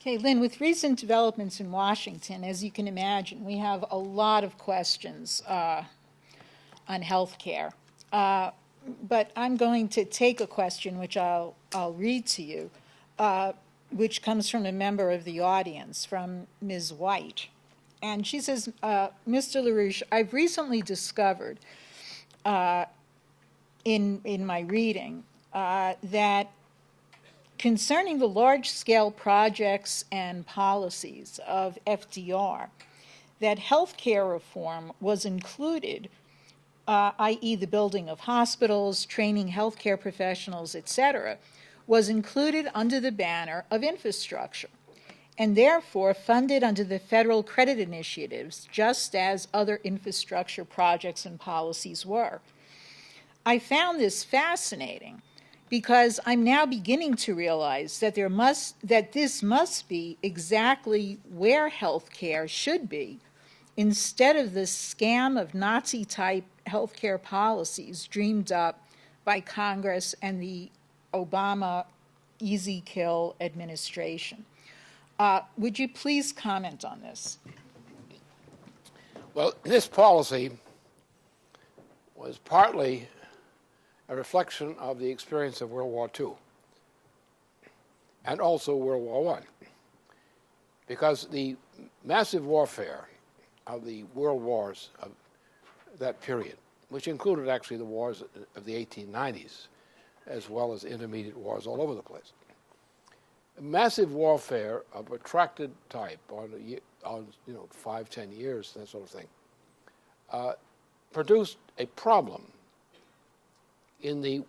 Okay, Lynn, with recent developments in Washington, as you can imagine, we have a lot of questions on health care. But I'm going to take a question which I'll read to you, which comes from a member of the audience, from Ms. White. And she says, Mr. LaRouche, I've recently discovered in my reading that concerning the large-scale projects and policies of FDR, that healthcare reform was included, i.e. the building of hospitals, training healthcare professionals, etc., was included under the banner of infrastructure, and therefore funded under the federal credit initiatives, just as other infrastructure projects and policies were. I found this fascinating because I'm now beginning to realize that this must be exactly where healthcare should be, instead of the scam of Nazi-type healthcare policies dreamed up by Congress and the Obama easy kill administration. Would you please comment on this? Well, this policy was partly a reflection of the experience of World War II and also World War I, because the massive warfare of the world wars of that period, which included actually the wars of the 1890s, as well as intermediate wars all over the place. Massive warfare of a protracted type on 5, 10 years, that sort of thing, produced a problem in the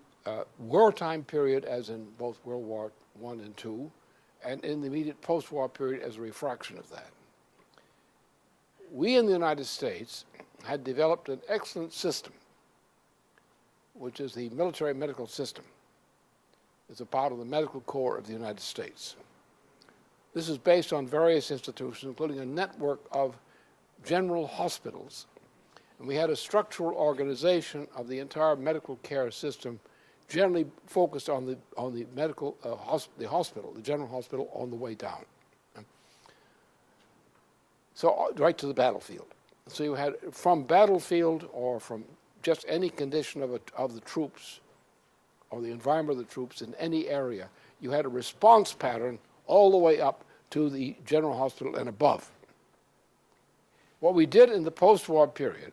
wartime period, as in both World War I and II, and in the immediate post-war period as a refraction of that. We in the United States had developed an excellent system, which is the military medical system. It's a part of the medical corps of the United States. This is based on various institutions, including a network of general hospitals. And we had a structural organization of the entire medical care system, generally focused on the medical the hospital, the general hospital, on the way down. So right to the battlefield. So you had from battlefield or from just any condition of the troops or the environment of the troops in any area, you had a response pattern all the way up to the general hospital and above. What we did in the post-war period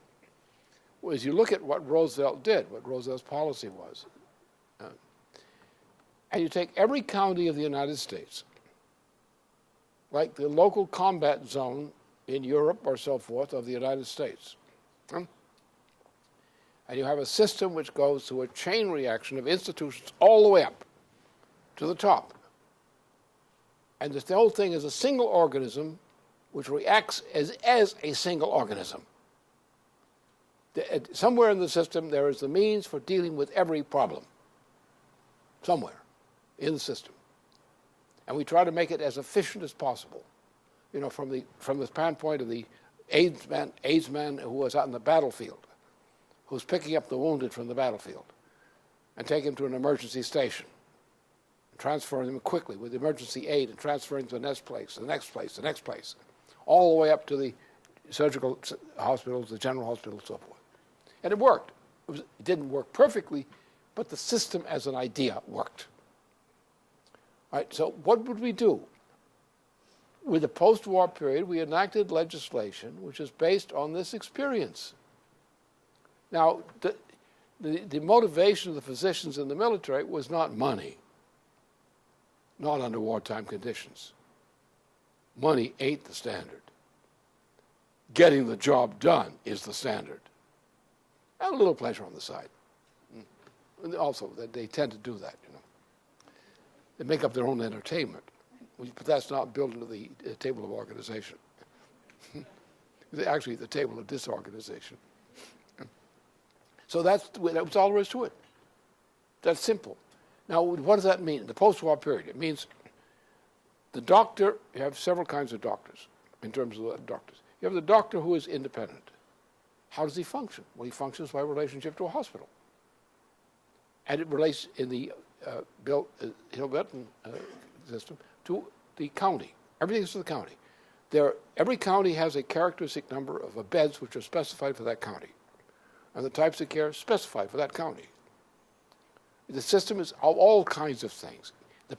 was you look at what Roosevelt did, what Roosevelt's policy was, and you take every county of the United States, like the local combat zone in Europe or so forth of the United States, and you have a system which goes through a chain reaction of institutions all the way up to the top. And the whole thing is a single organism which reacts as a single organism. Somewhere in the system there is the means for dealing with every problem. Somewhere in the system. And we try to make it as efficient as possible. From the standpoint of the AIDS man who was out in the battlefield, who's picking up the wounded from the battlefield and taking them to an emergency station, and transferring them quickly with emergency aid and transferring them to the next place, the next place, the next place, all the way up to the surgical hospitals, the general hospital, and so forth. And it worked. It didn't work perfectly, but the system as an idea worked. All right, so what would we do? With the post-war period, we enacted legislation which is based on this experience. Now, the motivation of the physicians in the military was not money, not under wartime conditions. Money ain't the standard. Getting the job done is the standard. And a little pleasure on the side. And also, they tend to do that, They make up their own entertainment. But that's not built into the table of organization. Actually, the table of disorganization. So that's all there is to it. That's simple. Now, what does that mean? The post-war period, it means the doctor, you have several kinds of doctors in terms of the doctors. You have the doctor who is independent. How does he function? Well, he functions by relationship to a hospital. And it relates in the Hill-Benton system to the county. Everything's to the county. Every county has a characteristic number of beds which are specified for that county, and the types of care specified for that county. The system is all kinds of things.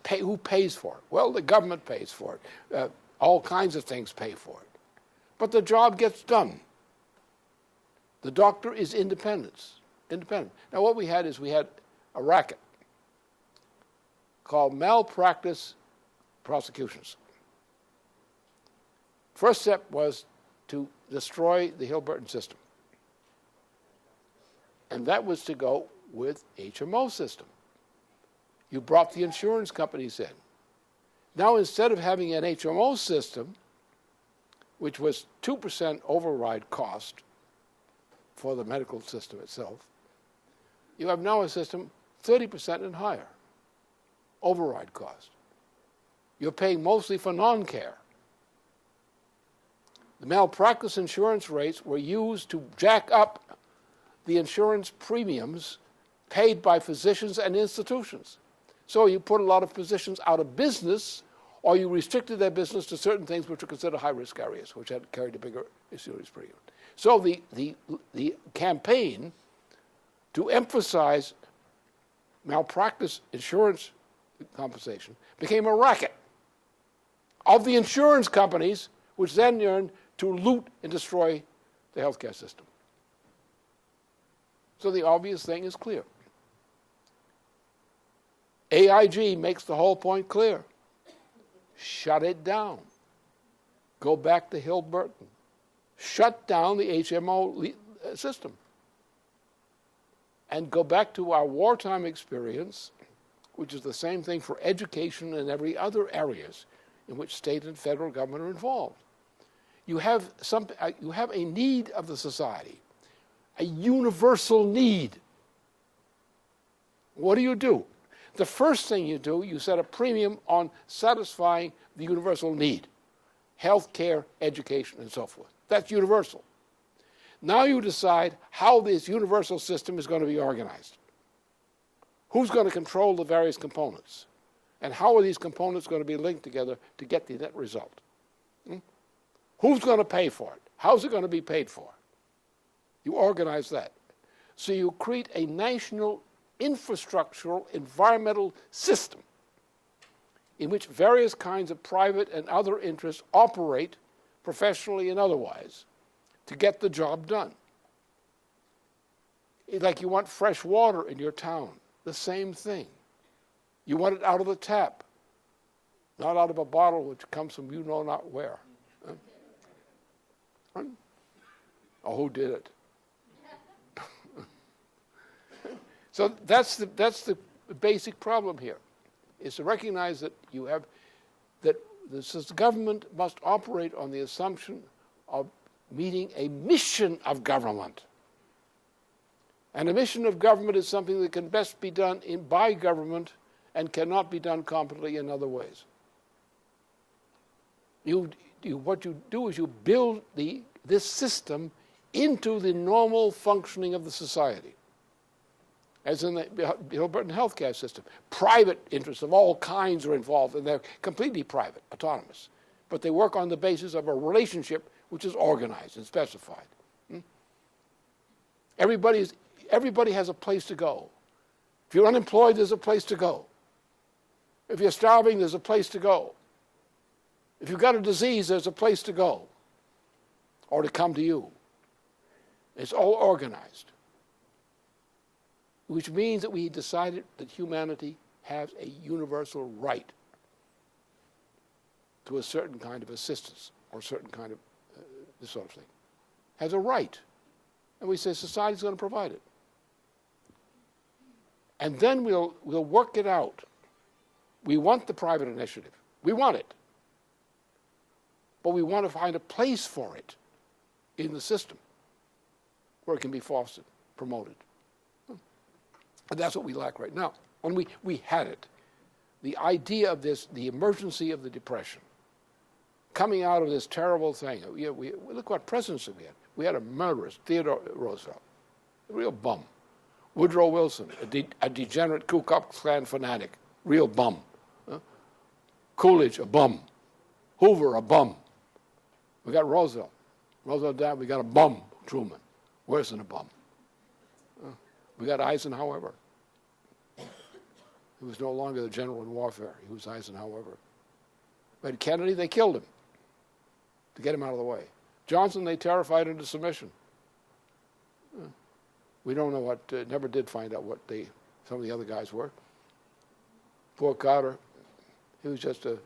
Who pays for it? Well, the government pays for it. All kinds of things pay for it. But the job gets done. The doctor is independent. Now, what we had a racket called malpractice prosecutions. First step was to destroy the Hill-Burton system. And that was to go with HMO system. You brought the insurance companies in. Now, instead of having an HMO system, which was 2% override cost for the medical system itself, you have now a system 30% and higher override cost. You're paying mostly for non-care. The malpractice insurance rates were used to jack up the insurance premiums paid by physicians and institutions. So you put a lot of physicians out of business, or you restricted their business to certain things which are considered high-risk areas, which had carried a bigger insurance premium. So the campaign to emphasize malpractice insurance compensation became a racket of the insurance companies, which then yearned to loot and destroy the healthcare system. So the obvious thing is clear. AIG makes the whole point clear. Shut it down. Go back to Hill-Burton. Shut down the HMO system. And go back to our wartime experience, which is the same thing for education and every other areas in which state and federal government are involved. You have a need of the society, a universal need. What do? The first thing you do, you set a premium on satisfying the universal need. Health care, education, and so forth. That's universal. Now you decide how this universal system is going to be organized. Who's going to control the various components? And how are these components going to be linked together to get the net result? Who's going to pay for it? How's it going to be paid for? You organize that. So you create a national infrastructural environmental system in which various kinds of private and other interests operate professionally and otherwise to get the job done. It's like you want fresh water in your town, the same thing. You want it out of the tap, not out of a bottle which comes from you know not where. Oh, who did it? So that's the basic problem here, is to recognize that the government must operate on the assumption of meeting a mission of government. And a mission of government is something that can best be done by government and cannot be done competently in other ways. What you do is you build this system into the normal functioning of the society, as in the Hill-Burton healthcare system. Private interests of all kinds are involved, and they're completely private, autonomous. But they work on the basis of a relationship which is organized and specified. Everybody has a place to go. If you're unemployed, there's a place to go. If you're starving, there's a place to go. If you've got a disease, there's a place to go, or to come to you. It's all organized, which means that we decided that humanity has a universal right to a certain kind of assistance or a certain kind of this sort of thing. Has a right. And we say society's going to provide it. And then we'll work it out. We want the private initiative. We want it. But we want to find a place for it in the system where it can be fostered, promoted. And that's what we lack right now. When we had it, the idea of this, the emergency of the Depression, coming out of this terrible thing. Look what presidency we had. We had a murderous Theodore Roosevelt, a real bum. Woodrow Wilson, a degenerate Ku Klux Klan fanatic, real bum. Coolidge, a bum, Hoover, a bum. We got Roosevelt. Roosevelt died, we got a bum, Truman. Worse than a bum. We got Eisenhower. He was no longer the general in warfare. He was Eisenhower. But Kennedy, they killed him to get him out of the way. Johnson, they terrified into submission. We don't know what, never did find out what some of the other guys were. Poor Carter, he was just a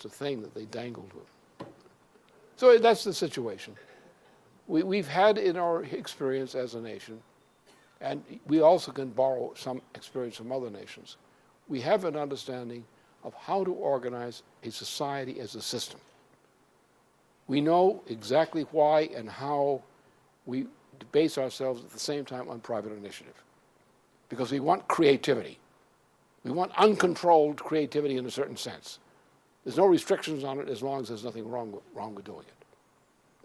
thing that they dangled with. So that's the situation. We've had in our experience as a nation, and we also can borrow some experience from other nations, we have an understanding of how to organize a society as a system. We know exactly why and how we base ourselves at the same time on private initiative. Because we want creativity. We want uncontrolled creativity in a certain sense. There's no restrictions on it as long as there's nothing wrong with doing it.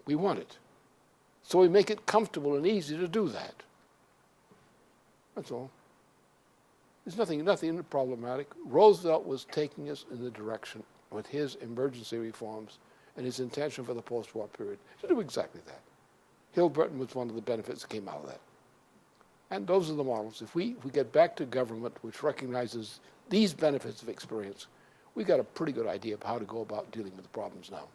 We want it. So we make it comfortable and easy to do that. That's all. There's nothing problematic. Roosevelt was taking us in the direction with his emergency reforms and his intention for the post-war period to do exactly that. Hill-Burton was one of the benefits that came out of that. And those are the models. If we get back to government which recognizes these benefits of experience, we've got a pretty good idea of how to go about dealing with the problems now.